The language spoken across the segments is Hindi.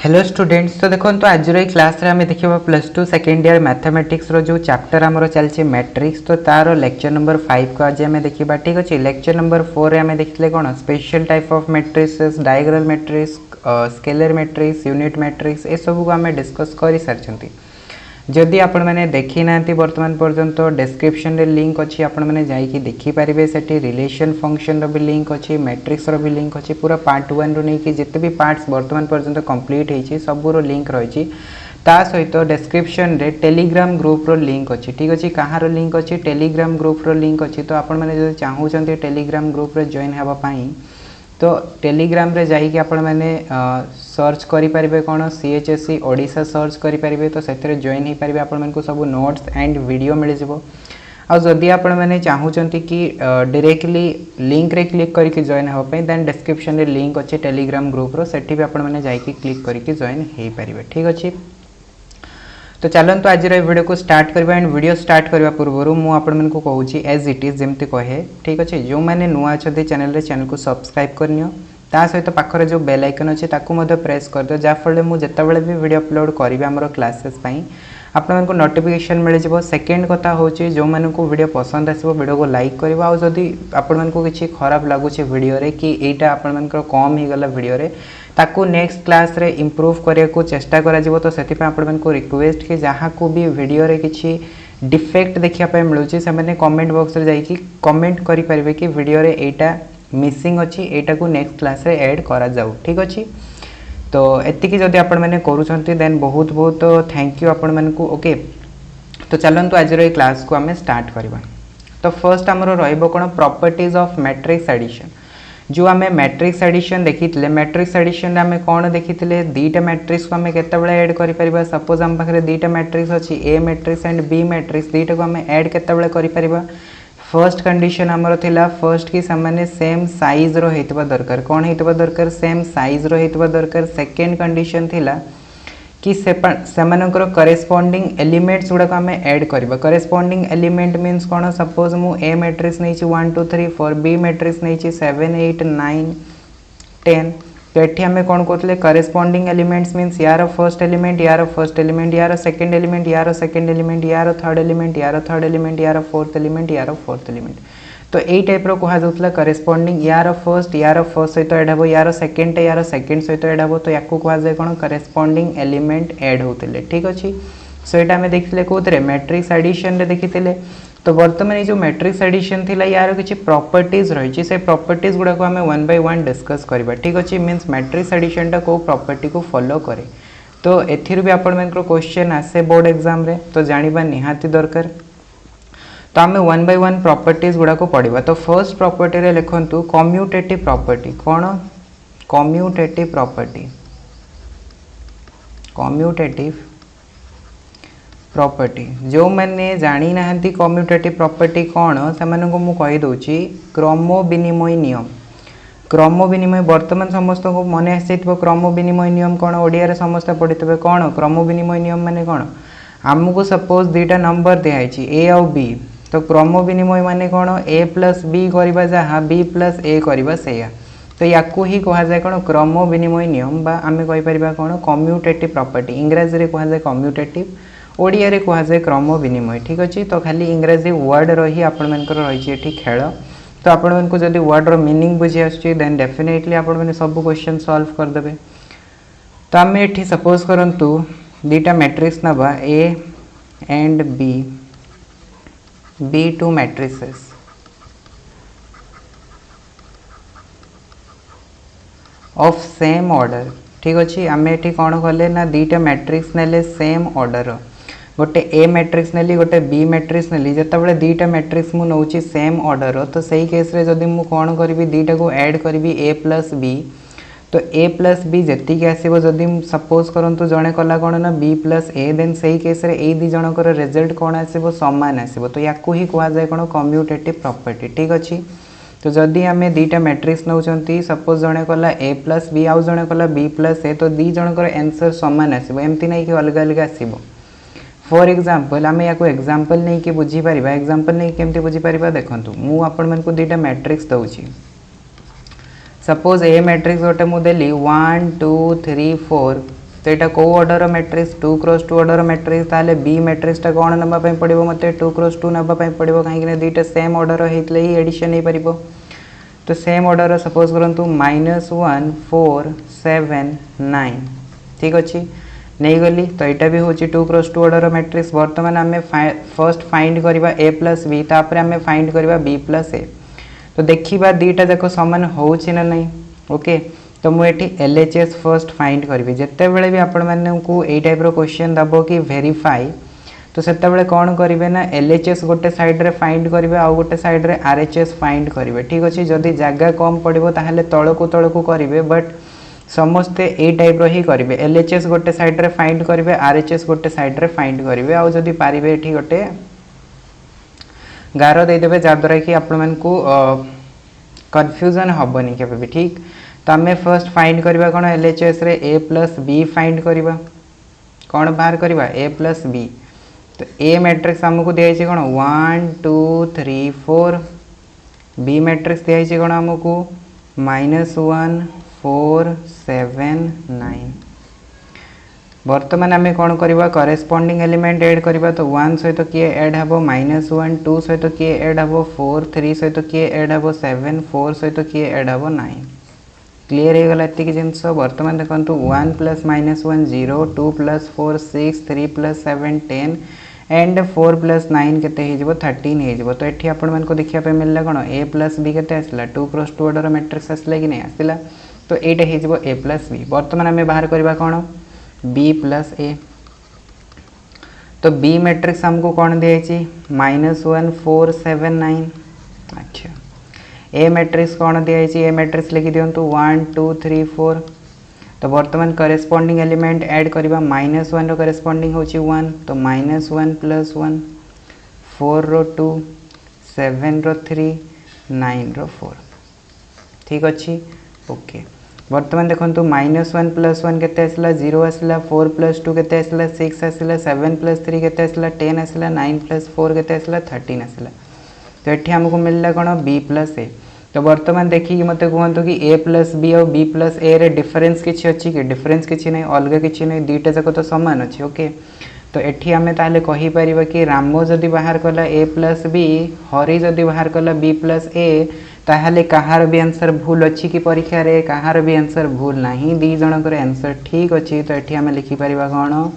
Hello students. तो देखो तो आज क्लास रे आम देखा plus two second year mathematics रो जो चैप्टर आमर चलती मैट्रिक्स तो तार लेक्चर नंबर 5 को आज आम देखा। ठीक अच्छे लेक्चर नंबर 4 रे आम देखते कौन special type of matrix diagonal matrix scalar matrix unit matrix A सब को आम डिस्कस कर सारी। जदि आपण मैंने देखी ना बर्तमान पर्यंत डिस्क्रिप्शन रे लिंक अच्छी आपण मैंने जाइए देखिपारे से रिलेशन फंक्शन रो भी लिंक अच्छी मैट्रिक्स रो भी लिंक अच्छी पूरा पार्ट 1 रू नहीं कि जिते भी पार्ट्स बर्तमान पर्यंत कंप्लीट होती सबूर लिंक रही ता सहित डिस्क्रिप्शन रे टेलीग्राम ग्रुप रो लिंक अच्छी। ठीक अच्छे कहाँ लिंक अच्छी टेलीग्राम ग्रुप रो लिंक अच्छी। तो आपण मैंने जो चाहूँगी टेलीग्राम ग्रुप रे जॉइन होगापाई तो टेलीग्राम रे जाइए आपण मैंने सर्च करें कौन CHSE ओडिशा सर्च करें तो से जॉइन हो पारे आपण को सब नोट्स एंड वीडियो मिल जाव। आदि आपण मैंने चाहूँगी कि डायरेक्टली लिंक रे क्लिक करके जॉइन होगापी देन डिस्क्रिप्शन रे लिंक अच्छे टेलीग्राम ग्रुप रो सेठी भी आपण मैंने जाइए क्लिक करके जॉइन हो पारे। ठीक अच्छे तो चलते आज वीडियो को स्टार्ट करवा एंड वीडियो स्टार्ट करने पूर्व मुझे कहूँ एज इट इज जमती कहे। ठीक अच्छे जो मैंने नुआ अच्छा चैनल को सब्सक्राइब करनियो ता सहित पाखरे जो बेल आइकन अच्छे प्रेस कर दियो जहाँफल मुझे जितेबाला भी वीडियो अपलोड करी आमर क्लासेस आपको नोटिफिकेशन मिल जाव। सेकेंड कथा हूँ जो मैंने वीडियो पसंद आसो वीडियो को लाइक कर आदि आपण को किसी खराब लगुच वीडियो रे कि यहाँ आपण कम हो गला वीडियो रे ताकू नेक्स्ट क्लास रे इम्प्रूव करने को चेष्टा करा तो से आपको रिक्वेस्ट कि जहाँ को भी वीडियो रे किसी डिफेक्ट देखापी मिलूँ से कमेंट बॉक्स रे जाइए कमेंट करें कि वीडियो रे एटा मिसिंग अच्छी एटा को नेक्स्ट क्लास रे ऐड करा जाऊ। ठीक अच्छे तो एतिकी जदि आपण मैंने करूछंती देन बहुत बहुत थैंक यू आपण मन को। ओके तो चलंतु आज रो क्लास को आम स्टार्ट करवा। तो फर्स्ट आमर रहिबो कोन प्रॉपर्टीज ऑफ मैट्रिक्स एडिशन। जो आम मैट्रिक्स एडिशन देखी मैट्रिक्स एडिशन आम कौन देखी दीटा मैट्रिक्स को आम केतबेले ऐड करि परिबा। सपोज आम पाखरे दीटा मैट्रिक्स अच्छी ए मैट्रिक्स एंड बी मैट्रिक्स दीटा को आम ऐड केतबेले करि परिबा। फर्स्ट कंडीशन आमर थिला फर्स्ट कि सामान्य सेम साइज रो हेतबा दरकार कौन हेतबा दरकार सेम साइज रो हेतबा दरकार। सेकेंड कंडीशन थिला कि सेमानकर करेस्पोंडिंग एलिमेंट्स गुड़ा आम ऐड करबा। करेस्पोंडिंग एलिमेंट मीन्स कौन सपोज मु ए मैट्रिक्स नहीं 1 2 3 4 बी मैट्रिक्स नहीं 7 8 9 10 तो ये आम कौन कहते करेस्पोंडिंग एलिमेंट्स मीन्स यार फर्स्ट एलिमेंट यार फर्स्ट एलिमेंट यार सेकेंड एलिमेंट यार सेकेंड एलिमेंट यार थर्ड एलिमेंट यार थर्ड एलिमेंट यार फोर्थ एलिमेंट यार फोर्थ एलिमेंट। तो यही टाइप कह जाऊला करेस्पोंडिंग यार फर्स्ट सहित ऐड हम यार सेकेंड सहित ऐड हम तो या कहुए कौन करेस्पोंडिंग एलिमेंट ऐड होते। ठीक अच्छे सो यहाँ आम देखते कौन मैट्रिक्स एडिशन देखी। तो बर्तमान जो मैट्रिक्स एडिशन थिला यार किसी प्रॉपर्टीज रही से प्रॉपर्टीज गुड़ा को आम 1 by 1 डिस्कस करवा। ठीक अच्छे मीन्स मैट्रिक्स एडिशन टा को प्रॉपर्टी को फॉलो करे तो एथिर भी आपण क्वेश्चन आसे बोर्ड एग्जाम रे तो जानिबा निहाती दरकार। तो आम 1 by 1 प्रॉपर्टीज गुड़ा को पढ़ा। तो फर्स्ट प्रॉपर्टी रे लिखंतु कम्यूटेटिव प्रॉपर्टी कौन कम्यूटेटिव प्रॉपर्टी कम्यूटेटिव प्रॉपर्टी जो मैंने जानी ना कम्यूटेटिव प्रॉपर्टी कौन से मुझे कहीदे क्रम विनिमय नियम। क्रम विनिमय बर्तमान समस्त को मन आसी क्रम विनिमय नियम कौन ओडिया समस्त पढ़ी थे कौन क्रम विनिमय नियम माने कौन आमको सपोज दुईटा नंबर दिखाई ए आउ बी तो क्रम विनिमय माने कौन ए प्लस बी करवा जहाँ बी प्लस ए करवा से तो या ही कहुए कौन क्रम विनिमय नियम बा आम कहीपर कौन कम्यूटेटिव प्रॉपर्टी इंग्राजी में कहुए कम्यूटेटिव ओडिया रे कहुए क्रम विनिमय। ठीक अच्छे तो खाली इंग्राजी वर्ड रही आपण रही खेल तो आपण को जब वर्ड रो मीनिंग बुझी आसुची देन डेफिनेटली आपण मैंने सब क्वेश्चन सॉल्व करदे। तो आम ये सपोज करंतु दीटा मैट्रिक्स नवा A and B two matrices of same order. ठीक अच्छे आम ये कौन कले ना दीटा मैट्रिक्स नेले सेम ऑर्डर गोटे ए मैट्रिक्स नेली गोटे बी मैट्रिक्स नेली जितेबाला दुईटा मैट्रिक्स मु नौची सेम ऑर्डर तो सही केस रे जदि मु कौन करी दुईटा को ऐड करी ए प्लस बी तो ए प्लस बी जी आसो जदि सपोज करंतु जड़े कला कौन ना बी प्लस ए देन सही केस रे ए दी जनकर रिजल्ट कौन आसो सामान आसो तो या ही कहुए कौन कम्यूटेटिव प्रॉपर्टी। ठीक अच्छे तो जदि आम दुईटा मैट्रिक्स नौ सपोज जड़े कला ए प्लस बी आउ जड़े कला बी प्लस ए तो दी जनकर आंसर सामान आसो एमती नहीं कि अलग अलग आसो। फॉर एग्जांपल आम या एग्जांपल नहीं कि बुझीपर एग्जांपल नहीं केमती बुझीपर देखूँ मुझे दुईटा मैट्रिक्स दूसरी सपोज ए मैट्रिक्स गोटे मुझे 1 2 3 4 तो यहाँ कौ order matrix 2 cross 2 order matrix ताले बी मैट्रिक्सटा कौन नापी पड़ो मत 2 क्रॉस 2 नापी पड़ो कहीं दुईटा सेम ऑर्डर होते ही एडिशन हो पार। तो सेम ऑर्डर सपोज करूँ -1 4 7 9 ठीक अच्छे नहीं गली। तो यहाँ भी हूँ 2 क्रॉस 2 ऑर्डर मैट्रिक्स। बर्तमान आम फर्स्ट फाइंड करवा ए प्लस बी तापर आम फाइंड करवा बी प्लस ए। तो देखा दुईटा जाक सामान होची ना नहीं ओके। तो मुझे LHS फर्स्ट फाइंड करी जिते बड़े भी आपण मानू ये टाइप क्वेश्चन दब कि वेरीफाई तो सेते कौन करेंगे ना LHS गोटे साइड रे फाइंड करेंगे आउ गोटे साइड रे RHS फाइंड करेंगे ठीक अच्छे। जदि जगह कम पड़ो ताहले तलकू तलकू करेंगे बट समस्ते ए टाइप ही करेंगे LHS गोटे साइड रे फाइंड करेंगे RHS गोटे साइड रे फाइंड करेंगे आउ जदि पारिबे एठी गोटे गार देदेवे जहाँद्वारा कि आपण मानकू कन्फ्यूजन हेनी के भी ठीक। तो आम फर्स्ट फाइंड करवा कौन LHS रे ए प्लस बी फाइंड करवा कौन बाहर करवा ए प्लस बी। तो ए मैट्रिक्स आमको दिखाई कौन 1 2 3 4 बी मैट्रिक्स दिखाई कौन आमको -1 4 7 9। बर्तमान आम कौन करवा करेस्पॉन्डिंग एलिमेंट ऐड करवा। तो 1 सहित किए ऐड हम -1 2 सहित किए ऐड हम 4 3 सहित किए ऐड हम 7 4 सहित किए ऐड हम 9 क्लीयर हो गला एतिक जिनस। बर्तमान देखो 1 + -1 0 2 + 4 6 3 + 7 10 एंड 4 + 9 केते हो 13 हो। तो ये आपण को देखा मिलला कौन ए प्लस बी केते आसला 2 क्रॉस 2 ऑर्डर मैट्रिक्स आसला कि नहीं आसला। तो ये हो ए प्लस बी। बर्तमान आम बाहर करवा कौन बी प्लस ए। तो बी मैट्रिक्स हमको कौन दिखाई -1 4 7 9 अच्छा। ए मैट्रिक्स कौन दिखाई ए मैट्रिक्स लिखि दिंतु 1 2 3 4। तो बर्तमान करेस्पॉन्डिंग एलिमेंट ऐड करवा -1 रो करेस्पॉन्डिंग होची 1 तो -1 + 1 4 रो 2 7 रो 3 9 रो 4 ठीक अच्छी ओके। बर्तमान देखो -1 + 1 केते आसला 0 आसला 4 + 2 केते आसला 6 आसला 7 + 3 केते आसला 10 आसला 9 + 4 केते आसला 13 आसला। तो ये हमको मिलला कौन बी प्लस ए। तो बर्तमान देखिए मत कहतु कि ए प्लस बी और बी प्लस ए रे डिफरेंस किसी अच्छी कि डिफरेंस किसी नहीं अलग किसी नहीं दुईटा जाक तो सामान अच्छे ओके। तो ये आम ताले कहीपर कि राम जदि बाहर कला ए प्लस बी हरी जदि बाहर कला बी प्लस ए ताहले कहार भी आंसर भूल अच्छी कि परीक्षा रे कहार भी आंसर भूल नहीं दी जनकर आंसर ठीक अच्छी। तो ये आम लिखिपर कौन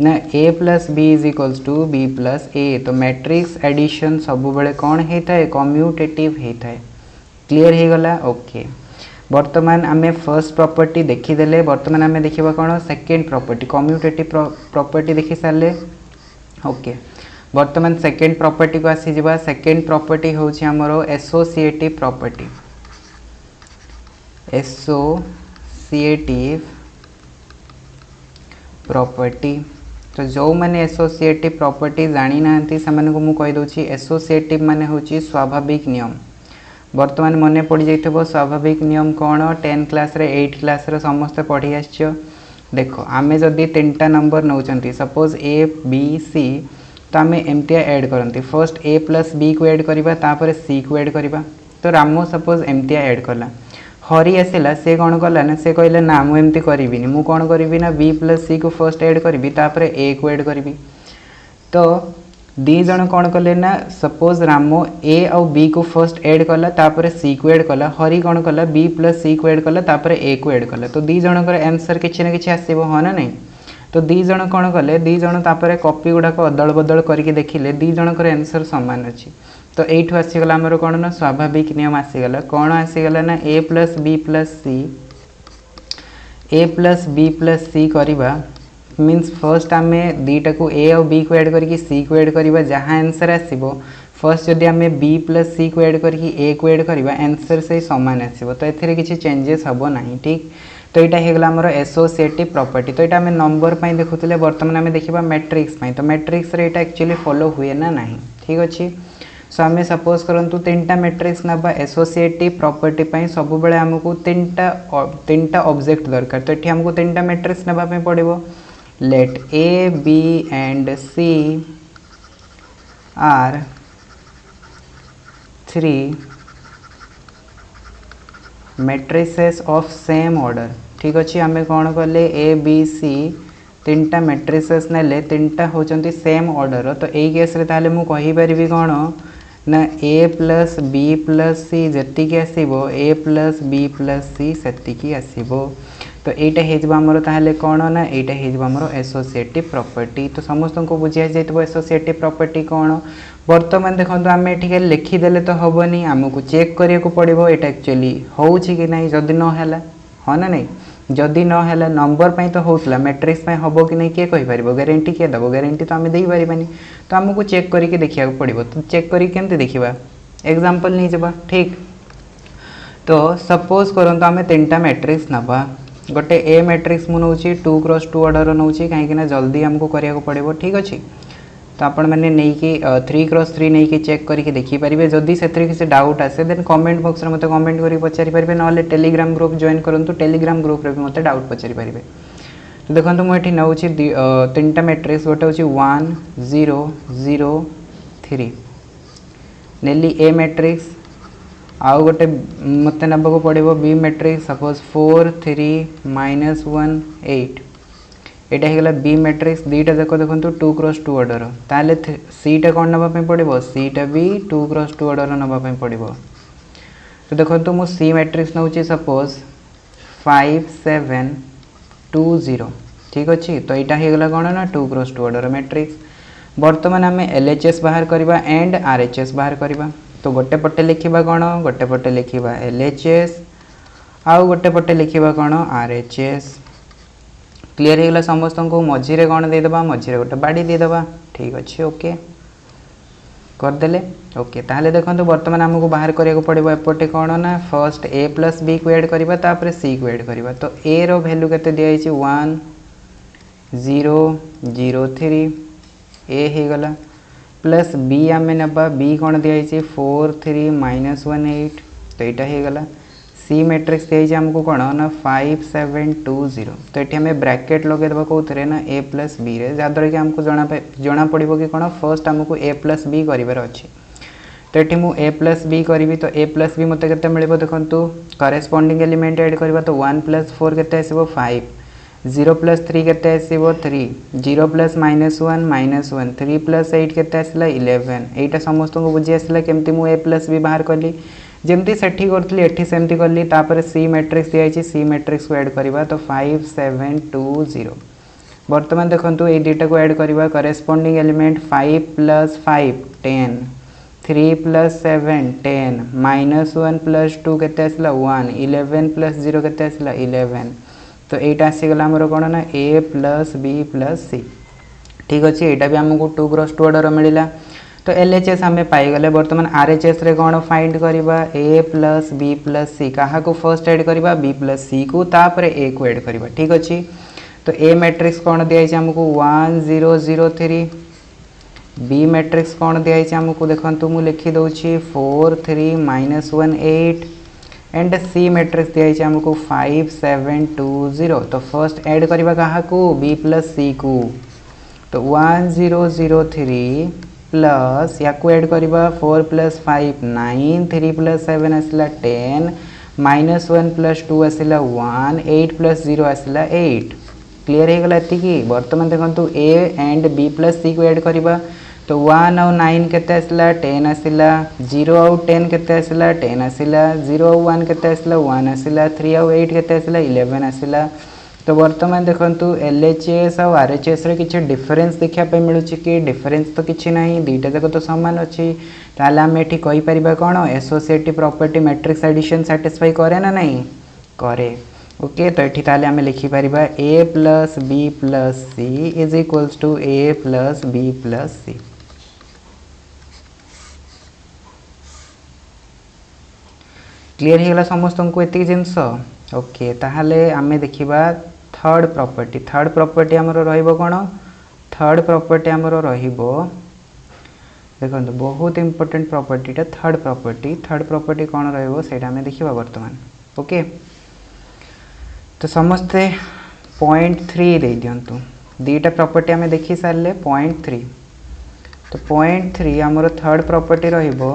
ना A plus B is equals to B plus A. तो मैट्रिक्स एडिशन सब बेले कौन होता है कम्यूटेटिव होता है क्लीयर हो गला ओके। बर्तमान आम फर्स्ट प्रॉपर्टी देखीदे बर्तमान आम देखा कौन सेकेंड प्रॉपर्टी कम्यूटेटिव प्रॉपर्टी देखी सारे ओके। बर्तमान सेकेंड प्रॉपर्टी को आसीजा सेकेंड प्रॉपर्टी हूँ आमर एसोसिएटिव प्रॉपर्टी एसोसिएटिव प्रॉपर्टी। तो जो मैंने एसोसिएटिव प्रॉपर्टी जानी ना से मुझे कहीदे एसोसिएटिव माने हूँ स्वाभाविक नियम। बर्तमान मन पड़ जाइए स्वाभाविक नियम कौन 10 क्लास रे 8 क्लास रे समस्ते पढ़ी आस। देखो आमे जदि 3टा नंबर नौचंती सपोज ए बी सी तो आम एमती ऐड करती फर्स्ट ए प्लस बी को ऐड करवा तापर सी को ऐड करवा। तो रामो सपोज एमती ऐड कला हरी आसला से कौन कला ना से कहला ना मुझे करी मु कौन करी ना बी प्लस सी को फर्स्ट ऐड करी तापर ए को ऐड करी। तो दी जन कौन कले ना सपोज रामो ए आउ बी को फर्स्ट ऐड कला तापर सी को ऐड कला हरी कौन कला बी प्लस सी को ऐड कला तापर ए को ऐड कला। तो दी जनकर आंसर किसी ना कि आसो हाँ ना नहीं। तो दी जन कौन कले दी जन तापर कॉपी गुड़ाक अदल बदल करके देखिले दी जनकर आंसर सामान अच्छी। तो यू आसीगला आमर कौन ना स्वाभाविक नियम आसीगला कौन आसीगला ना ए प्लस बी प्लस सी करवा मीन्स फर्स्ट आम दीटा को ए और बी को ऐड करके सी को ऐड करवा जहाँ आंसर आसो फर्स्ट जदि आम बी प्लस सी को ऐड करके ए को ऐड करवा आंसर से सामान आसो। तो ये किसी चेंजेस हम ना ठीक। तो यहाँ होगला आमर एसोसिएटिव प्रॉपर्टी। तो यहाँ आम नंबर देखुले बर्तमान आम देखा मैट्रिक्स तो मैट्रिक्स रे यहाँ एक्चुअली फॉलो हुए ना नहीं ठीक अच्छे। सो आम सपोज करूँ 3टा मैट्रिक्स ना एसोसिएटिव प्रॉपर्टी सब बेले आमको 3टा ऑब्जेक्ट दरकार। तो ये आमको 3टा मैट्रिक्स नापी पड़ो let A B and C are 3 matrices of same order ठीक अच्छे आम कौन कले ए बी सी तीनटा मैट्रिसेस नेले तीनटा होचंती सेम ऑर्डर तो यही केस रे ताले मु कहि परिबी कौन ना A plus B plus C जेतिकी आसीबो A plus B plus सी सेतिकी आसीबो तो এইটা हेजबो हमर ताहले कोन ना এইটা हेजबो हमर एसोसिएटिव प्रॉपर्टी तो समस्त को बुझिया जाइतबो एसोसिएटिव प्रॉपर्टी कोन वर्तमान देखंतु आमे ठीक लिखि देले तो हबनी हमकु चेक करिया को पड़िबो एटा एक्चुअली होउची कि नाही जदी न हैला हो ना नहीं जदी न हैला नंबर पई तो होतला मैट्रिक्स पई हबो कि नहीं के कहि परिबो गारंटी के दबो गारंटी तो आमे देई परिबानी तो हमकु चेक करिके देखिया को पड़िबो तो चेक करि केमते देखिबा एग्जांपल नहीं जबा ठीक तो सपोज करंतु आमे तीनटा मैट्रिक्स नबा गोटे ए मैट्रिक्स मु नौची 2 क्रॉस 2 ऑर्डर नौची कहीं जल्दी हमको करिया को पड़िबो ठीक अच्छे तो आपण मैंने नहीं कि 3 क्रॉस 3 नहीं कि चेक करके देखि परिबे जदी सेतरे किसी डाउट आसे देन कमेंट बॉक्स रे मते कमेंट करी पचारि परिबे नले टेलीग्राम ग्रुप जॉइन करंतु टेलीग्राम ग्रुप रे भी मते डाउट पचारि परिबे तो देखंतु मु एठी नौची तीनटा मैट्रिक्स गोटे होची 1 0 0 3 नेली ए मैट्रिक्स आउ गोटे मत नबको पड़ो बी मैट्रिक्स सपोज 4 3 -1 8 एटा हेगला बी मैट्रिक्स दीटा जाक देखो 2 क्रॉस 2 ऑर्डर ताले सीटा कौन नापी पड़ो सीटा भी 2 क्रॉस 2 ऑर्डर नापी पड़ो तो देखो मु सी मैट्रिक्स नौ सपोज 5 7 2 0 ठीक अच्छे तो यहाँ होगला कौन ना 2 क्रॉस 2 ऑर्डर मैट्रिक्स बर्तमान आम LHS बाहर करवा एंड RHS बाहर करवा तो गोटे पटे लिखा कौन गोटे पटे लिखा LHS आउ गोटे पटे लिखा कौन RHS क्लीयर होगा समस्त को मझीरे कौन देदेबा मझीरे गोटे बाड़ी देदेबा ठीक अच्छे ओके करदेले ओके ताहले देखो बर्तमान आमको बाहर करिया पड़ो एपटे कौन ना फर्स्ट ए प्लस बी को ऐड करवा तापर सी को ऐड करवा तो ए रो वैल्यू केते दिया 1 0 0 3 ए हो गला प्लस बी आम नबा बी कौन दिखाई 4 3 -1 8 तो यहाँ हो गला सी मैट्रिक्स दिखाई आमको कौन ना 5 7 2 0 तो ये आम ब्रैकेट लगेदेबा कौन ना ए प्लस बी जहाँद्वारा कि आमको जना पड़ो कि कौन फर्स्ट आमको ए प्लस बी करार अच्छे तो ये मुझे ए प्लस बी करी तो ए प्लस बी मत के मिले देखो करेस्पॉन्डिंग एलिमेंट ऐड करवा तो 1 + 4 के आसो 5 0 + 3 के आसो 3 0 + -1 -1 3 + 8 के आसला 11 यहाँ समस्त को बुझी आसला केमती मुझे ए प्लस बी बाहर कली जमती सेठी करी एठी सेमती कली तापर सी मैट्रिक्स दिखाई सी मैट्रिक्स को ऐड करवा तो 5 7 2 0 बर्तमान देखो ये दुटा को ऐड करवा करेस्पॉन्डिंग एलिमेंट 5 + 5 10 3 + 7 10 -1 + 2 के आसला 1 11 + 0 के आसला 11 तो यहाँ आसीगला आमर कौन ना ए प्लस बी प्लस सी ठीक अच्छे यहाँ भी आमको 2 क्रॉस 2 ऑर्डर मिला तो LHS आम पाईगले बर्तमान RHS रे कौन फाइंड करवा ए प्लस बी प्लस सी क्या को फर्स्ट ऐड करवा बी प्लस सी को तापर ए को ऐड करवा ठीक अच्छे तो ए मैट्रिक्स कौन दिखाई आमको 1 0 0 3 बी मैट्रिक्स कौन दिखाई आमको देखो मुझे लिखिदे 4 3 -1 8 एंड सी मैट्रिक्स दिखाई आमको 5 7 2 0 तो फर्स्ट ऐड करवा क्या को बी प्लस सी को तो 1 0 0 3 प्लस या को ऐड करवा 4 + 5 9 3 + 7 आसला 10 -1 + 2 आसला 1 8 + 0 आसला 8 क्लीयर हो गला एतिकी बर्तमान देखो ए एंड बी प्लस सी को ऐड करवा तो 1 और 9 केते आसला 10 आसला 0 और 10 केते आसला 10 आसला 0 और 1 केते आसला 1 आसला 3 और 8 केते आसला 11 आसला तो बर्तमान देखंतु LHS और RHS रे किछि डिफरेंस देखा पे मिलु कि डिफरेंस तो किछि नहीं दुईटा जाक तो समान अच्छी ताले आम एठी कहि परिबा कोन associative property matrix addition satisfy करे ना नहीं करे ओके तो ये ताले आम लिखि परिबा a + b + c = a + b + c clear होगा समस्त को एति जिनस ओके ताहले आमे देखिबा थर्ड प्रॉपर्टी आमर रहिबो कोन थर्ड प्रॉपर्टी आमर रहिबो देखो बहुत इंपोर्टेंट प्रॉपर्टीटा थर्ड प्रॉपर्टी कौन रहिबो सेटा आमे देखिबा वर्तमान ओके तो समस्ते 0.3 दे दियंतु दीटा प्रॉपर्टी आमे देखि सारले 0.3 तो 0.3 आमर थर्ड प्रॉपर्टी रहिबो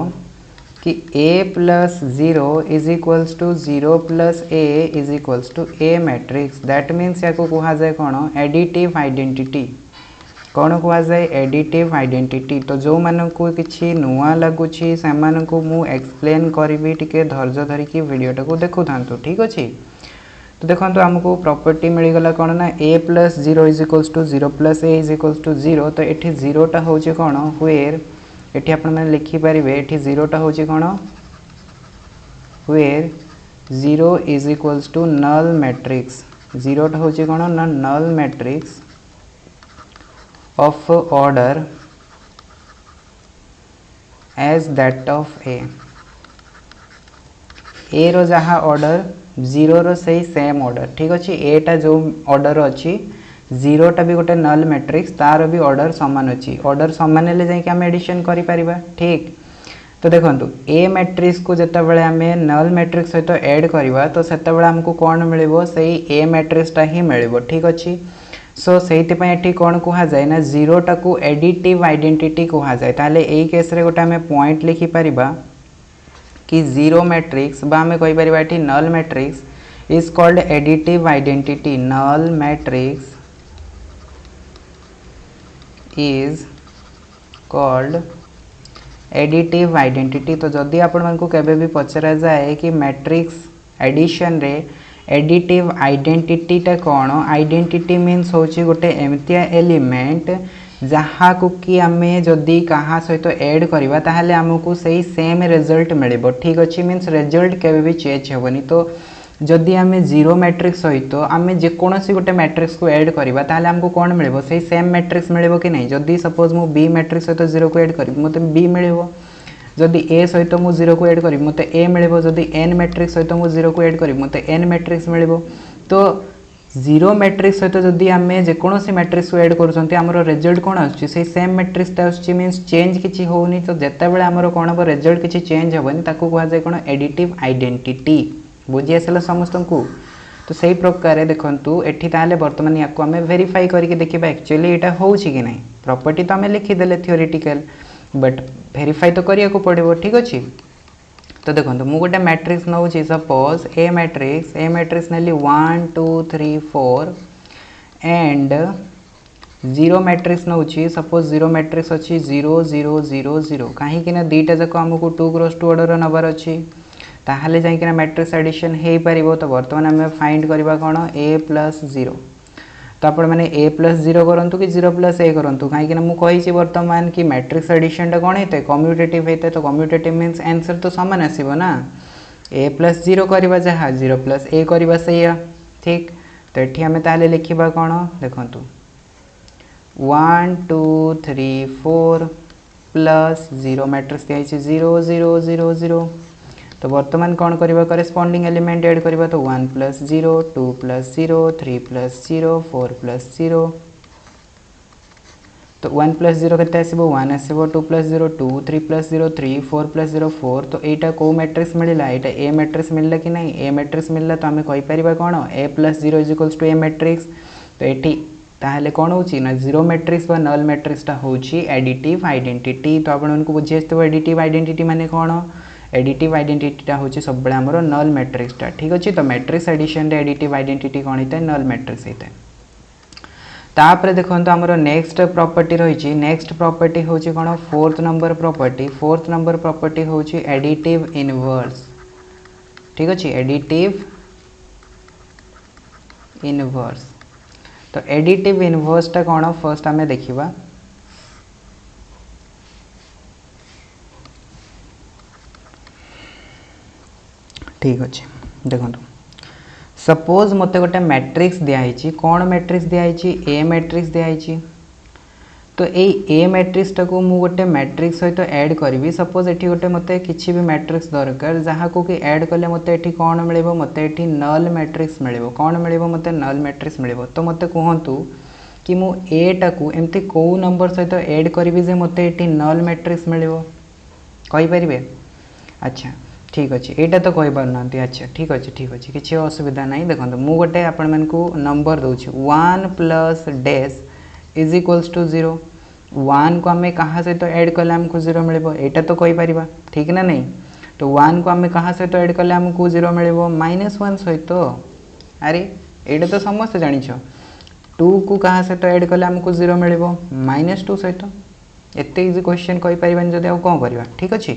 कि a plus 0 is equals to 0 plus a is equals to a matrix. That means या कहा जाए कौन एडिटिव आइडेंटिटी। कौन कह जाए एडिटिव आइडेंटिटी। तो जो मानू किसी नुआ लगुच से मु एक्सप्लेन करी टिके धैर्य धरिकी वीडियोटा को देखु था। ठीक अच्छे। तो देखो आमको प्रॉपर्टी मिलगला कौन ना a plus 0 is equals to 0 plus a is equals to 0। तो ये जीरोटा हूँ कौन व्वेयर ये आपने लिखिपारे ये जीरोटा हूँ कौन where 0 is equals to null matrix. जीरोटा हूँ कौन ना null matrix of order as that of A रो जहाँ ऑर्डर 0 रो से सेम ऑर्डर। ठीक अच्छे। एटा जो ऑर्डर अच्छी 0टा भी गोटे नल मैट्रिक्स तार भी ऑर्डर सामान अच्छी। ऑर्डर सामान हेले जाइए आम एडिशन करिपरिबा। ठीक। तो देखो ए मैट्रिक्स को जितेबाला आम नल मैट्रिक्स सहित ऐड करवा तो सेतेबाला आमको कौन मिल से ए मैट्रिक्सटा ही मिल। ठीक अच्छे। सो से कौन कह जाए ना जीरोटा को एडिटिव आइडेंटिटी कह जाए। ताले यही केस रे गोटे आम पॉइंट लिखिपर कि जीरो मैट्रिक्स आम कहीपर ये null matrix is called additive identity. Null matrix is called additive identity. तो जदि आपण को केबे भी पचरा जाए कि मैट्रिक्स एडिशन रे एडिटिव आइडेंटिटीटा कौन आइडेंटिटी मीन्स होची गोटे एमतिया एलिमेंट जहाँ को कि आम जदि कहा सहित ऐड करवा ताहले आमको सही सेम रिजल्ट मिल। ठीक अच्छे। मीन्स रिजल्ट केबे भी चेंज हेबनी। तो जदि आम जीरो मैट्रिक्स सहित आम जेकोसी गोटे मैट्रिक्स को ऐड करवा ताहले आमको कौन मिल से सेम मैट्रिक्स मिल कि नहीं। जदि सपोज मु बी मैट्रिक्स सहित 0 को ऐड करी मत बी मिल। जदि ए सहित मु 0 को ऐड करी मत ए मिल। जदि एन मैट्रिक्स सहित मु 0 को ऐड करी मत एन मैट्रिक्स मिल। तो जीरो मैट्रिक्स सहित जदि आम जेकोसी मैट्रिक्स को ऐड कर रिजल्ट कौन आसुची से सेम मैट्रिक्सटा आसुची। मीन्स चेंज किसी होनी। तो जितेबाला आमर कौन हम रिजल्ट किसी चेंज हेनी ताको कह जाए कौन एडिटिव आइडेंटिटी। बुझी आसला समस्त को। तो सही प्रकार देखु एठी ताले बर्तमान या आम वेरीफाई करके देखा एक्चुअली यहाँ होची कि नहीं। प्रॉपर्टी तो आम लिखिदेले थियोरिटिकल बट वेरीफाई तो करिया को पड़ो। ठीक अच्छे। तो देखो मु गोटे मैट्रिक्स नौ सपोज ए मैट्रिक्स नेली 1 2 3 4 एंड जीरो मैट्रिक्स नौ सपोज जीरो मैट्रिक्स अच्छी 0 0 0 0 कहीं दीटा जाक आमको 2 क्रॉस 2 ऑर्डर नबार अच्छी ताहले जाइकिना मैट्रिक्स एडिशन हो पार। तो बर्तमान आम फाइंड करवा कौन ए प्लस 0। तो आपण मैंने ए प्लस 0 करूँ कि 0 प्लस ए करूँ कहीं मुझे बर्तमान कि मैट्रिक्स एडिशनटा कौन होता है कम्यूटेटिव होता है। तो कम्यूटेटिव मीन्स आंसर तो सामान आसो ना ए प्लस 0 करवा जहाँ 0 प्लस ए करवा से। ठीक। तो ये आम ताले लिखा कौन देखु 1 2 3 4 प्लस 0 मैट्रिक्स दिखाई 0 0 0 0। तो बर्तमान कौन करवा करेस्पॉन्डिंग एलिमेंट ऐड करवा। तो 1 प्लस 0 2 प्लस 0 3 प्लस 0 4 प्लस 0। तो 1 प्लस 0 के आसो 1 आसो 2 प्लस 0 2 3 प्लस 0 3 4 प्लस 0 4। तो यहाँ कौ मैट्रिक्स मिलला यहाँ ए मैट्रिक्स मिलला कि नहीं ए मैट्रिक्स मिलला। तो आम कहीपर कौन A plus 0 is equals to A matrix. तो ये ताहले कौन होची ना जीरो मैट्रिक्स व नल मैट्रिक्सटा होची एडिटिव आइडेंटिटी। तो आपको बुझी आसो एडिटिव आइडेंटिटी माने कौन एडिटिव आइडेंटिटीटा हूँ सब आमर नल मैट्रिक्सटा। ठीक अच्छे। तो मैट्रिक्स एडिशन रे एडिटिव आइडेंटिटी कौन होता है नल मैट्रिक्स होता है। तापर देखो आमर नेक्स्ट प्रॉपर्टी रही। नेक्स्ट प्रॉपर्टी हूँ कौन fourth number property. Fourth number property हूँ एडिटिव इनवर्स। ठीक अच्छे। Additive inverse. तो एडिटिव इनवर्सटा कौन फर्स्ट आम देखा। ठीक अच्छे। देखो सपोज मत गोटे मैट्रिक्स दिखाई कौन मैट्रिक्स दिखाई ए मैट्रिक्स दिखाई। तो ये ए मैट्रिक्सटा को मु गोटे मैट्रिक्स सहित ऐड करी। सपोज ये गोटे मत किसी भी मैट्रिक्स दरकार जहाँ को कि ऐड कले मत ये कौन मिल मत ये नल मैट्रिक्स मिल। कौन मिल मत नल मैट्रिक्स मिल। तो मत कहतु कि मु एटा को एमती कौ नंबर सहित ऐड करी जे मत ये नल मैट्रिक्स मिल कहींपारे। अच्छा ठीक अच्छे। यहाँ तो कहीपर ना। अच्छा ठीक अच्छे ठीक अच्छे किसी असुविधा ना। देखो मु गोटे आपण मानकु नंबर दूसरी 1 plus dash is equals to 0। 1 को आम क्या सहित ऐड कले आमको 0 मिल। यहाँ तो कहीपर ठीक ना नहीं। तो 1 को आम क्या सहित एड कले आमको 0 मिल -1 सहित। अरे ये तो समस्त जानिछ 2 को क्या सहित एड कले आमको 0 मिल -2 सहित। एत इजी क्वेश्चन कहीपर जब आउ कौन करवा ठीक अच्छे।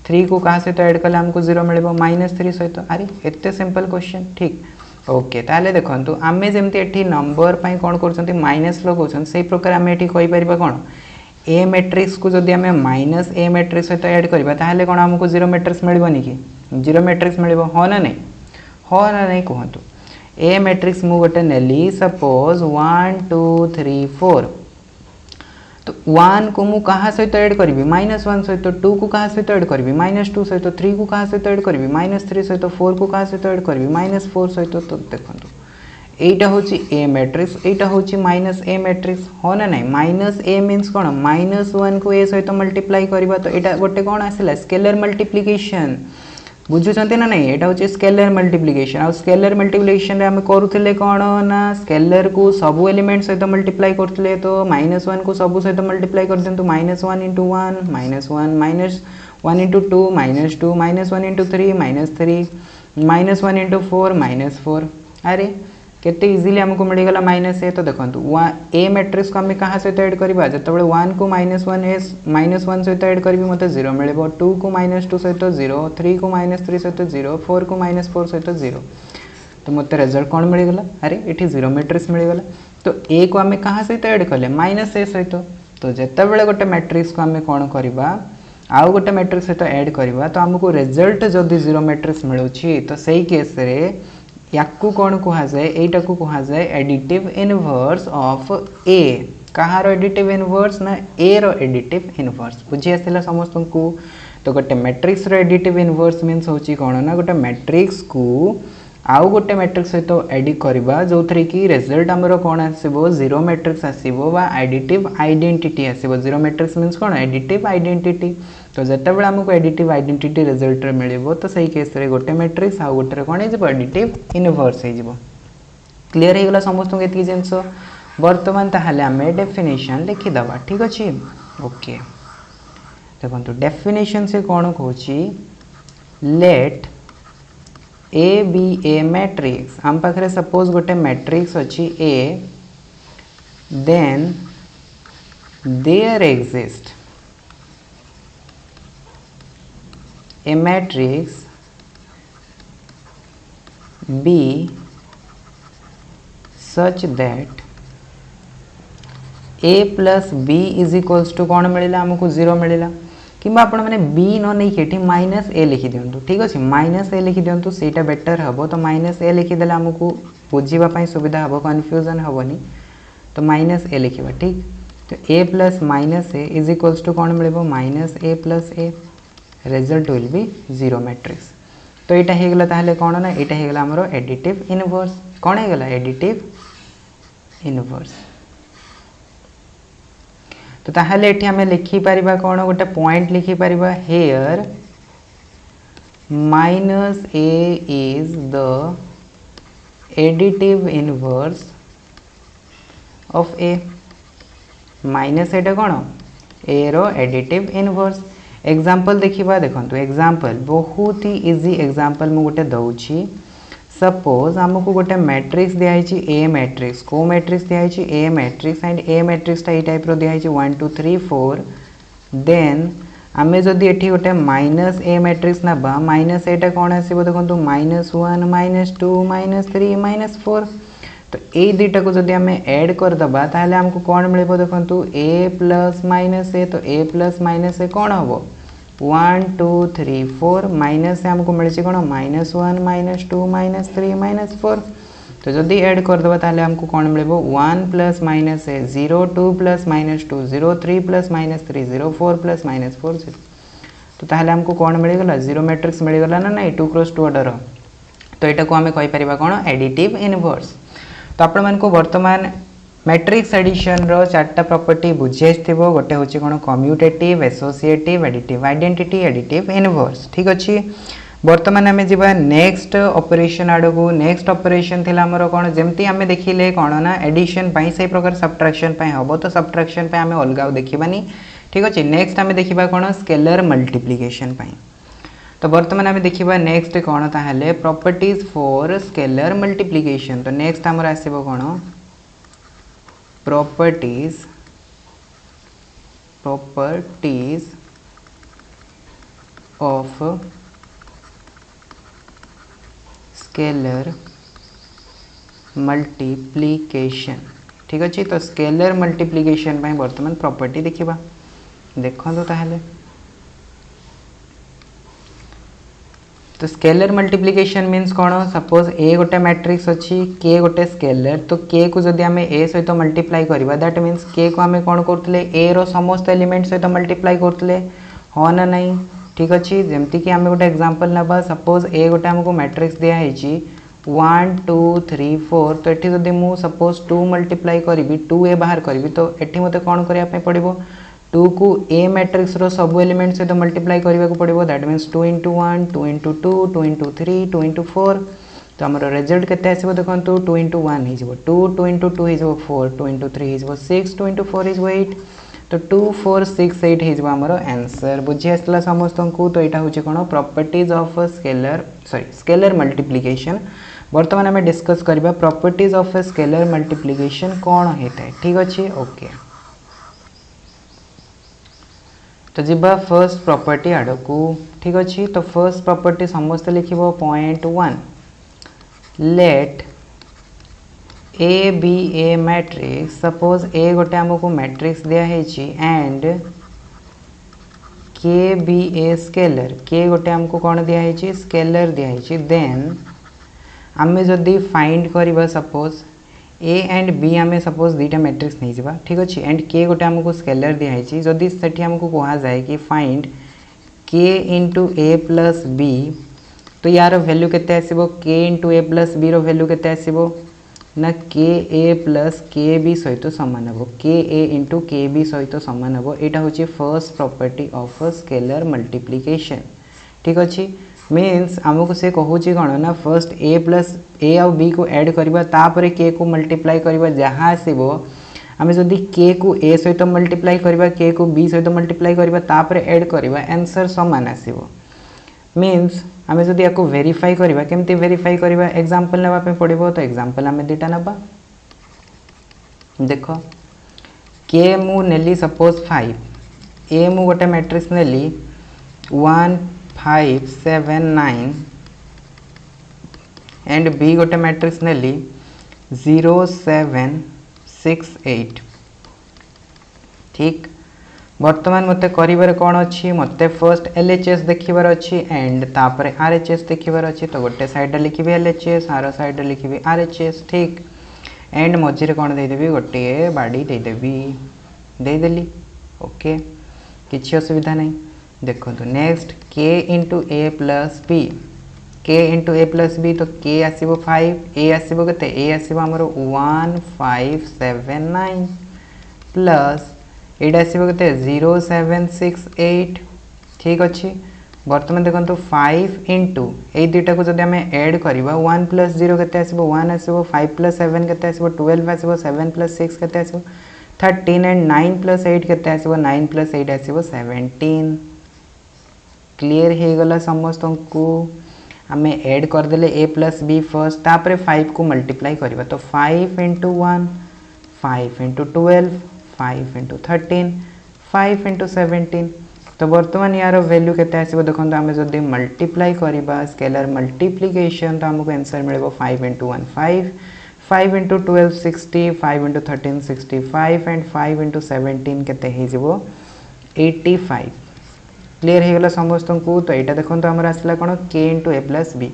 3 को क्या सहित एड कले आमको 0 मिल -3 सहित। अरे एत सिंपल क्वेश्चन ठीक ओके। ताहले देखंतु आमे जेमती एठी नंबर पई कोन करछंती माइनस लगाउछन से प्रकार आमे एठी कहि परिबा कोन ए मैट्रिक्स को जदि आमे माइनस ए मैट्रिक्स सहित ऐड करबा ताहले कोन हमको 0 मैट्रिक्स मिलबोनी कि 0 मैट्रिक्स मिलबो हो ना नहीं कहंतु। ए मैट्रिक्स मु गोटे नेली सपोज 1 2 3 4 तो 1 को मु कहा सहित ऐड करी -1 सहित 2 को कहा सहित ऐड करी -2 सहित 3 को कहा सहित ऐड करी -3 सहित 4 को कहा सहित ऐड करी -4 सहित। तो देखंतु एटा होची ए मैट्रिक्स एटा होची माइनस ए मैट्रिक्स हो ना नहीं। माइनस ए मीन्स कोन -1 को ए सहित मल्टीप्लाई करबा तो एटा गोटे कोन आसिला स्केलर मल्टीप्लिकेशन बुझुचंती ना नहीं। एटा होची स्केलर मल्टीप्लिकेशन और स्केलर मल्टीप्लिकेशन रे हम करूथिले कोन ना स्केलर को सब एलिमेंट सहित मल्टीप्लाई करथिले तो -1 को सब सहित मल्टीप्लाई कर देंतु -1 * 1 -1 -1 * 2 -2 -1 * 3 -3 -1 * 4 -4। अरे केते इजीली हमको मिल गला माइनस ए। तो देखंतु ए मैट्रिक्स को हम कहा सहित ऐड करबा जतबेले 1 को -1 सहित ऐड करबी मते 0 मिलबो 2 को -2 सहित 0 3 को -3 सहित 0 4 को -4 सहित 0 तो मते रिजल्ट कोन मिल गला। अरे एठी 0 मैट्रिक्स मिल गला। तो ए को हम कहा सहित ऐड करले -a सहित। तो जतबेले गोटे मैट्रिक्स को हम कोन करबा आउ गोटे मैट्रिक्स सहित ऐड करबा तो हमको रिजल्ट जदी 0 मैट्रिक्स मिलुछि तो सही केस रे याकू कौन कहा जाए एटा को कहा जाए additive inverse of A. Kahar additive inverse ना ए रो एडिटिव इनवर्स बुझी आसला समस्त को। तो गोटे मैट्रिक्स रो एडिटिव इनवर्स मीन्स होची कौन ना गोटे मैट्रिक्स को आउ गोटे मैट्रिक्स सहित एड करबा जो थरे कि रिजल्ट हमरो कौन आसीबो 0 मैट्रिक्स आसीबो बा एडिटिव आइडेंटिटी आसीबो। 0 मैट्रिक्स मीन्स कौन एडिटिव आइडेंटिटी। तो जतबेले हमको एडिटिव आइडेंटिटी रिजल्ट रे मिलिबो तो सही केस रे गोटे मैट्रिक्स आ गोटे रे कोन हेजिबो एडिटिव इनवर्स हेजिबो। क्लियर हे गला समस्त के एती जिंस। वर्तमान ताहाले हमें डेफिनेशन लिखि दबा ठीक अछि ओके। देखंतु डेफिनेशन से कोन कहूची let A be a matrix हम पाखरे सपोज गोटे मैट्रिक्स अछि A then there exist a matrix B such that A plus B is equals to कौन मिलला हमको 0 मिलला कि आपण माने B न नहीं केठी -a लिखि दियंतु ठीक अछि -a लिखि दियंतु सेटा बेटर हबो। तो -a लिखि देला हमको बुझीबा पई सुविधा हबो कंफ्यूजन हबोनी तो -a लिखिबा ठीक। तो a plus -a is equals to कौन मिलबो -a plus a result will be 0 matrix. तो यहाँ हो गला ताहले कौन ना यहाँ हो गला हमरो एडिटिव इनवर्स कौन हो गला एडिटिव इनवर्स। तो ताहले एठी हमें लिखि परिबा कौन गोटे पॉइंट लिखि परिबा here -a is the additive inverse of a minus एटा कौन a रो एडिटिव इनवर्स। एग्जाम्पल देखिबा देखंतु एग्जाम्पल बहुत ही इजी एग्जाम्पल मु गोटे दउछि। सपोज हमको गोटे मैट्रिक्स दिया छि ए मैट्रिक्स को मैट्रिक्स दिया छि ए मैट्रिक्स एंड ए मैट्रिक्स टा ए टाइप रो दिया छि 1 2 3 4 देन आमे जदी एठी गोटे -a मैट्रिक्स नबा -a टा कोन आसीबो देखंतु -1 -2 -3 -4 तो ए दुटा को जदी हमें ऐड कर दबा ताहले हमको कौन मिलबो देखंतु a plus -a। तो a plus -a कौन हबो 1 2 3 4 माइनस हमको मिलछि कोन -1 -2 -3 -4 तो जदी ऐड कर दबा ताहले हमको कौन मिलबो 1 plus -a 0 2 plus -2 0 3 plus -3 0 4 plus -4 0 तो ताहले हमको कौन मिल गला 0 मैट्रिक्स मिल गला ना नहीं 2 क्रॉस 2 ऑर्डर। तो एटा को हमें कहि परिबा कोन एडिटिव इनवर्स। तो आपण मन को वर्तमान मैट्रिक्स एडिशन रो चारटा प्रॉपर्टी बुझेस्थिबो गोटे होची कोन commutative associative additive identity additive inverse ठीक अछि। वर्तमान हमें जीवा नेक्स्ट ऑपरेशन आडो को। नेक्स्ट ऑपरेशन थिला हमरो कोन जेमती हमें देखिले कोन ना एडिशन पई सही प्रकार सब्ट्रैक्शन पई हबो तो सब्ट्रैक्शन पई हमें अलगाव देखिबानी ठीक अछि। नेक्स्ट हमें देखिबा कोन स्केलर मल्टीप्लिकेशन पई। तो बर्तमान आम देखा नेक्स्ट कौन ताहले प्रॉपर्टीज फॉर स्केलर मल्टीप्लिकेशन। तो नेक्स्ट आमर आसो कौन प्रॉपर्टीज ऑफ स्केलर मल्टीप्लिकेशन। ठीक अच्छे। तो स्केलर मल्टीप्लिकेशन बर्तमान प्रॉपर्टी देखा देखो ताहले। तो स्केलर मल्टीप्लिकेशन मीन्स कौन सपोज ए गोटे मैट्रिक्स अच्छी के गोटे स्केलर। तो के को जदि आम ए सहित मल्टीप्लाई करवा दैट मीन्स के को आम कौन करते ए रो समस्त एलिमेंट सहित मल्टीप्लाई करते हाँ ना नहीं। ठीक अच्छे। जमती कि आम गोटे एग्जांपल ना सपोज ए गोटे आमको मैट्रिक्स दिखाई 1 2 3 4। तो ये जदि मु सपोज 2 मल्टीप्लाई करी 2a बाहर करी तो ये मत कौन करने पड़ो 2 को ए मैट्रिक्स रो सब एलिमेंट सहित मल्टीप्लाई करने को पड़ो that means 2 into 1 2 into 2 2 into 3 2 into 4। तो आम रिजल्ट केते आसो देखो 2 into 1 हो 2 2 into 2 हो 4 2 into 3 हो 6 2 into 4 हो 8। तो 2 4 6 8 हो आमर आंसर। बुझी आसला समस्त को। तो यहाँ हूँ कौन प्रॉपर्टीज ऑफ स्केलर मल्टीप्लिकेशन। बर्तमान आम डिस्कस करबा प्रॉपर्टीज ऑफ स्केलर मल्टीप्लिकेशन कौन होता है। ठीक अच्छे। ओके। तो जीवा फर्स्ट प्रॉपर्टी आड़ को। ठीक अच्छे। तो फर्स्ट प्रॉपर्टी समस्त लिख point 1 let A be a matrix. Suppose A गोटे आमको मैट्रिक्स दिखाई एंड के बी ए स्केलर। के गोटे आमको कौन दिखाई स्केलर दिखाई। देन आम जदि फाइंड करवा सपोज ए एंड बी आम सपोज दुईटा मैट्रिक्स नहीं जावा। ठीक अच्छे। एंड के गोटे आमको स्केलर दिखाई जदि से आमको कह जाए कि फाइंड के इंटू ए प्लस बी। तो यार वैल्यू केते आसीबो के इंटू ए प्लस बी रो वैल्यू केते आसीबो ना के ए प्लस के बी सहित सामान हम के ए इंटू के बी सहित सामान हम। यहाँ हूँ first property of scalar multiplication. ठीक अच्छे। मीन्स आमको से कहूँ कौन ना फर्स्ट ए प्लस ए आउ बी को ऐड करवा तापर के को मल्टीप्लाई करवा जहाँ आसो आम जदि के को ए सहित मल्टीप्लाई करवा के को बी सहित मल्टीप्लाई करवा तापर ऐड करवा आंसर सामान आसो। मीन्स आम जदि या वेरीफाई करवा केमती वेरीफाई करवा एग्जांपल नापे पड़ो। तो एग्जांपल आम दुटा नवा देख के मु नेली सपोज 5 ए मु गोटे मैट्रिक्स नेली 1 5 7 9 एंड बी गोटे मैट्रिक्स नेली 0 7 6 8। ठीक। बर्तमान मते करिबार कौन अच्छी मते फर्स्ट एलएचएस देखिबार अच्छी एंड तापर आरएचएस देखिबार अच्छी। तो गोटे साइड लिखी एलएचएस आर साइड लिखी आरएचएस। ठीक। एंड मझे कौन देदेवी गोटे बाड़ी देदेली। ओके किसी असुविधा नहीं। देखो तो नेक्स्ट के इंटू ए प्लस बी के इंटू ए प्लस बी। तो के आसो 5 ए आसो के ए आसो आमर 1 5 7 9 प्लस एट आसो के 0 7 6 8। ठीक अच्छे। बर्तमान देखो तो 5 इंटू ये दुटा को जब आम एड करवा 1 प्लस 0 के 1 आसो 5 प्लस 7 के 12 आसो 7 प्लस 6 के आसो 13 एंड 9 प्लस 8 के आसो 9 प्लस 8 आसो 17। क्लीयर हो गला समस्त को। आम एड करदे ए प्लस बी फर्स्ट तापर 5 को मल्टीप्लाई करवा। तो 5 इंटू 1 5 इंटू 12 5 इंटू 13 5 इंटू 17। तो बर्तमान यार वैल्यू केते आसो देखो आम जब मल्टीप्लाई करवा स्केलर मल्टीप्लिकेशन तो आमको आंसर मिले 5 into 1 5 5 into 12 60 5 into 13 65 and 5 into 17 केते हो 85। क्लीयर हो गला समस्त को। तो यहाँ देखो आम आसला कौन के इंटू ए प्लस बी।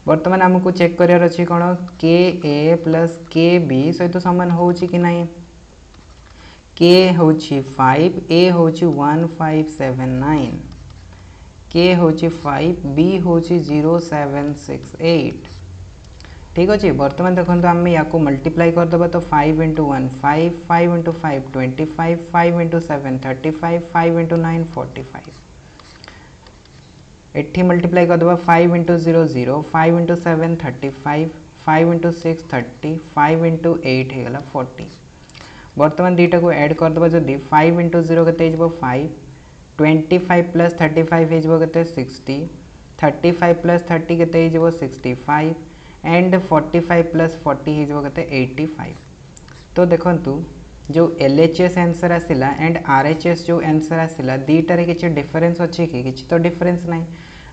बर्तमान आमको चेक करार अच्छी कौन के ए प्लस के बी सहित सामान हो कि नहीं। के हूँ 5 ए हूँ 1 5 7 9 के हूँ 5 बी हूँ 0 7 6 8। ठीक अच्छे। बर्तमान देखो आम या मल्टीप्लाई करदे तो 5 into 1 5 5 into 5 25 5 into 7 35 5 into 9 45। Eighty multiply करदे 5 इंटू 0 0 5 इंटू 7 35 5 इंटू 6 30 5 इंटू 8 होगा 40। बर्तमान दुईटा को ऐड करदे जदि 5 इंटू 0 के 5 25 प्लस 35 हो 60 35 प्लस 30 केते हो 65 एंड 45 प्लस 40 हो केते 85। तो देखंतु जो LHS आंसर आसिला एंड RHS जो आंसर आसिला दीटारे किछि डिफरेंस अछि कि किछि तो डिफरेंस नाही।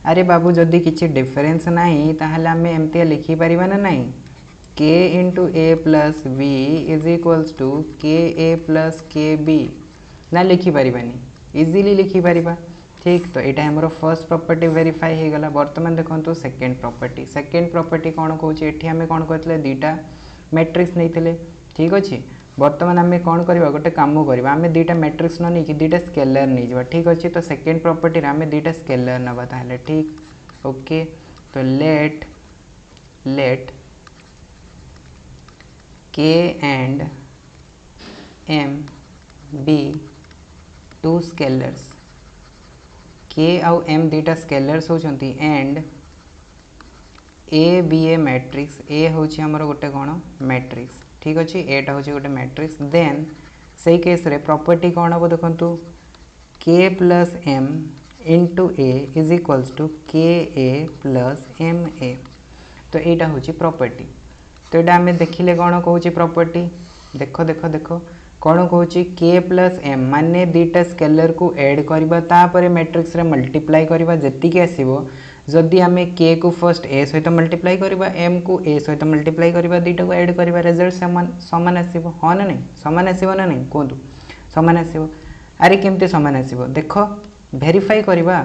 अरे बाबू जदि किछि डिफरेंस नाही ताहले हमें एमती लिखि परिबा ना नाही k into a plus b is equals to K A plus के बी ना लिखि परिबानी इजीली लिखि परिबा। ठीक तो यहाँ हमरो फर्स्ट प्रॉपर्टी वेरीफाई हो गला। वर्तमान देखो सेकेंड प्रॉपर्टी कौन कौन ये आम कौन कहते दीटा मैट्रिक्स नहीं। ठीक अच्छे वर्तमान आम कौन करवा गोटे कम करवा आम दीटा मैट्रिक्स न नहीं दीटा स्केलर नहीं जावा। ठीक अच्छे तो सेकेंड प्रॉपर्टी आम दीटा स्केलर नवा ताहले ठीक ओके। तो let K and M be two scalars K आउ एम दीटा स्केलर्स होचंती and A be a matrix A होची हमर गोटे कोन मैट्रिक्स। ठीक अच्छे एटा होची गोटे मैट्रिक्स देन सही केस रे प्रॉपर्टी कौन हम देखु K plus M into A is equals to K A plus M A. तो यहाँ हूँ प्रॉपर्टी। तो यहाँ आम देखिले कौन कौच प्रॉपर्टी देखो देखो देखो कौन कौच के प्लस एम माने दीटा स्केलर को ऐड करवा तापर मैट्रिक्स रे मल्टीप्लाई करवा जेतिकी आसीबो। जदि आम के को फर्स्ट ए सहित मल्टीप्लाई करवा एम को ए सहित मल्टीप्लाई करवा दीटा को ऐड करवा रिजल्ट समान आसीबो हाँ ना नहीं समान आसीबो ना नहीं कहतु समान आसीबो। अरे केमती समान आसीबो देख वेरीफाई करवा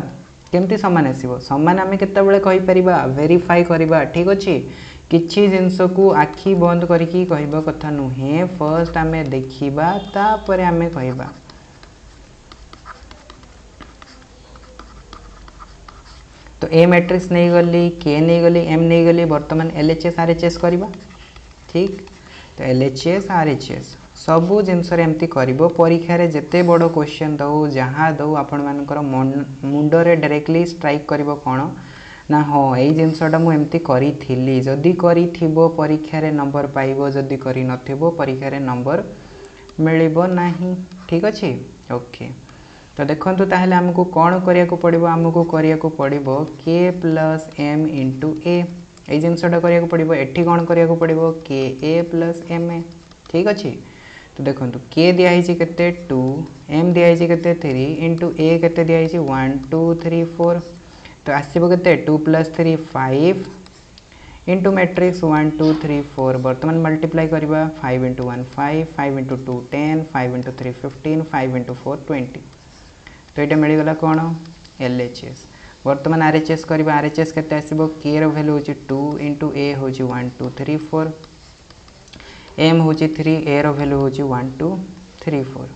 केमती समान आसीबो समान आम केतेबेले कहि परिबा वेरीफाई करवा। ठीक अच्छे किछि जिनस को आखि बंद करिकी कहबा कथा नुहे फर्स्ट आम देखिबा तापर आम कहबा। तो ए मैट्रिक्स नहीं गली के नहीं गली एम नहीं गली वर्तमान LHS RHS करवा। ठीक तो LHS RHS सबू जिनस एमती करिवो परीक्षा रे जेते बड़ क्वेश्चन दो जहाँ दो आपण मानकर मुंडरे डायरेक्टली स्ट्राइक करिवो कोन ना हाँ यही जिनसटा मुझे करी जदि करी परीक्षा रे नंबर पाइबो जदि करी नथिबो परीक्षा रे नंबर मिलिबो नाही। ठीक अच्छे ओके। तो देखंतु ताहले हमको कौन करिया को पड़िबो हमको करिया को पड़िबो के प्लस एम इंटू ए यही जिनसटा करिया को पड़िबो एठी कौन करिया को पड़िबो के ए प्लस एम ए। ठीक अच्छे तो देखंतु के दिया हिची केते 2 एम दिया हिची केते 3 इंटू ए केते दिया हिची 1 2 3 4 तो आसो के 2 प्लस 3 5 इंटू मैट्रिक्स 1 2 3 4 बर्तमान मल्टीप्लाई करवा 5 इंटू 1 5 5 इंटू 2 10 5 इंटू 3 15 5 इंटू 4 20। तो ये मिलगला कौन LHS बर्तमान RHS करवा RHS के आसो के रैल्यू हूँ 2 इंटू ए हूँ 1 2 3 4 एम हूँ 3 ए रैल्यू हूँ 1 2 3 4।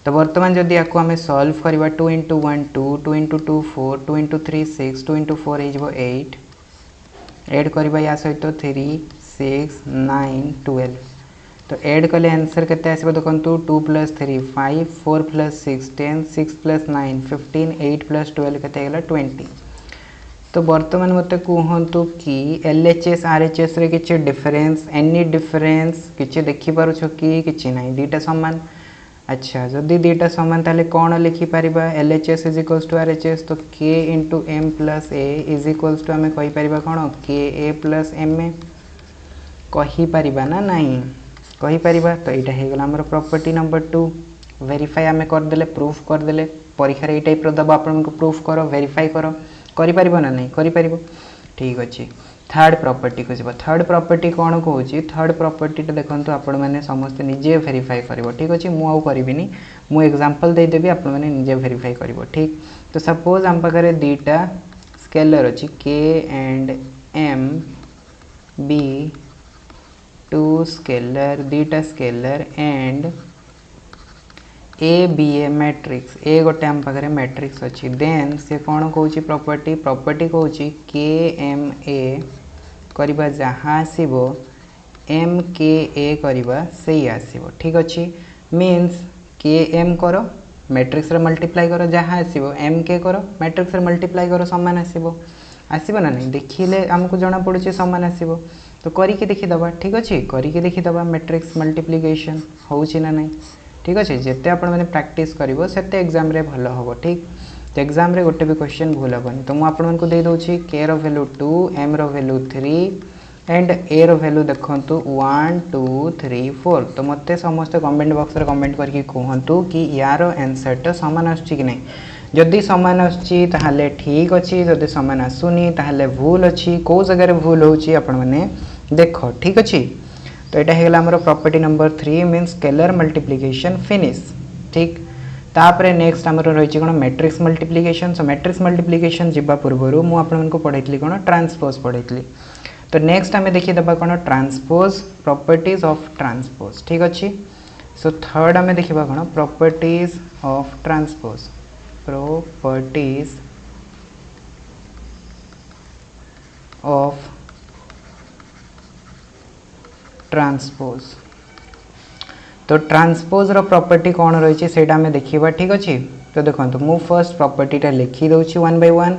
तो वर्तमान जदि आपको आम सॉल्व करवा 2 इंटू 1 2 2 इंटू 2 4 2 इंटू 3 6 2 इंटू 4 हो 8 एड करवा या सहित 3 6 9 12। तो एड कले आंसर केते आसीबो देखंतु 2 प्लस 3 5 4 प्लस 6 10 6 प्लस 9 15 8 प्लस 12 केते गेला 20। तो वर्तमान मत कहतु कि LHS RHS रे किछि डिफरेंस एनी डिफरेंस किछि देखि पारुछ कि किछि नाही दीटा समान। अच्छा जदि दीटा समान ताले कौन लिखिपर LHS is equals to RHS तो K into M plus A is equals to आम कहीपर कौन के ए प्लस एम ए कहीपर ना नहीं कहीपर। तो यहाँ होगा आम प्रॉपर्टी नंबर 2 वेरीफाई आम करदे प्रूफ करदे परीक्षा ये टाइप दबा आपको प्रूफ कर वेरीफाई कर ना नहीं कर। ठीक अच्छे थर्ड प्रॉपर्टी को जब थर्ड प्रॉपर्टी कौन कौन थर्ड प्रॉपर्टी देखो आपण मैंने समस्ते निजे वेरीफाई कर। ठीक अच्छे मुझे करी मु एग्जांपल देदेवी आपण मैंने निजे वेरीफाई कर। ठीक तो सपोज आम पाखे दीटा स्केलर अच्छी K and M be two scalar दीटा scalar and A be a matrix A गोटे आम पाखे मैट्रिक्स अच्छी देन से कौन कौच प्रॉपर्टी कौच के एम ए करवा जहाँ आसो एम के ए करवा से आसो। ठीक अच्छे मीन्स के एम कर मैट्रिक्स रे मल्टीप्लाई कर जहाँ आसो एम के कर मैट्रिक्स रे मल्टीप्लाई कर सामान आसो ना नहीं देखिले आमको जना पड़े सामान आसो। तो करके देखीदबा। ठीक अच्छे करके देखीदबा मैट्रिक्स मल्टीप्लिकेशन होची ना नहीं। ठीक अच्छे जिते आपण मैंने प्रैक्टिस करिवो सेते एग्जाम रे भलो होबो। ठीक तो एग्जाम रे गोटे भी क्वेश्चन भूल हेनी तो मुझे आपको दे दूसरी के रो वैल्यू 2 एम रो वैल्यू 3 एंड ए रो वैल्यू देखु 1 2 3 4 तो मत समस्त कमेंट बॉक्स रे कमेंट करके कहतु कि यार आंसर सामान आसुची कि नहीं जदि सामान आसुची ताहले ठीक अच्छी जदि सामान आसुनी ताहले भूल अच्छी कौ जगह भूल होची आपण माने देख ठीक अच्छी तो यहाँ है आमर property number 3 means scalar multiplication finish ठीक तापर नेक्स्ट आमर रही कौन मैट्रिक्स मल्टीप्लिकेशन सो मैट्रिक्स मल्टीप्लिकेशन जीवा पूर्व मुझे पढ़ाई कौन ट्रांसपोज पढ़ाई तो नेक्स्ट आम देखीदा कौन ट्रांसपोज प्रॉपर्टीज ऑफ ट्रांसपोज ठीक अच्छे सो थर्ड आम देखा कौन properties of transpose properties of transpose तो ट्रांसपोज रो प्रॉपर्टी कौन रही है आम देखा ठीक अच्छे तो देखो मु फर्स्ट प्रॉपर्टीटा लिखी दूसरी 1 by 1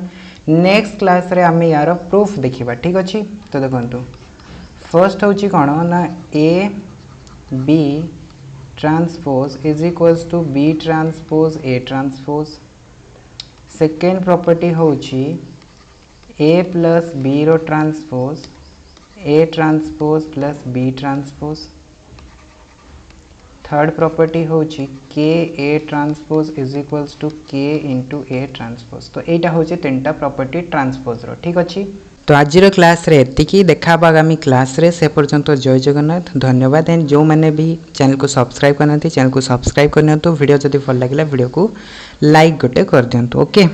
नेक्स्ट क्लास रे आम यार प्रूफ देखा ठीक अच्छे तो देखो फर्स्ट हूँ कौन ना A B transpose is equals to B transpose A transpose second property हूँ ए प्लस बी रो transpose A transpose plus B transpose third property हूँ K A transpose is equals to K into A transpose तो यहाँ हूँ 3टा प्रॉपर्टी ट्रांसपोज रो ठीक अच्छे तो आज क्लास रे एतिकी देखा आगामी क्लास रे से पर्यंत जय जगन्नाथ धन्यवाद एंड जो मैंने भी चैनल को सब्सक्राइब करना चैनल को सब्सक्राइब करनी वीडियो जब भल लगे वीडियो को लाइक गोटे कर दिंतु ओके।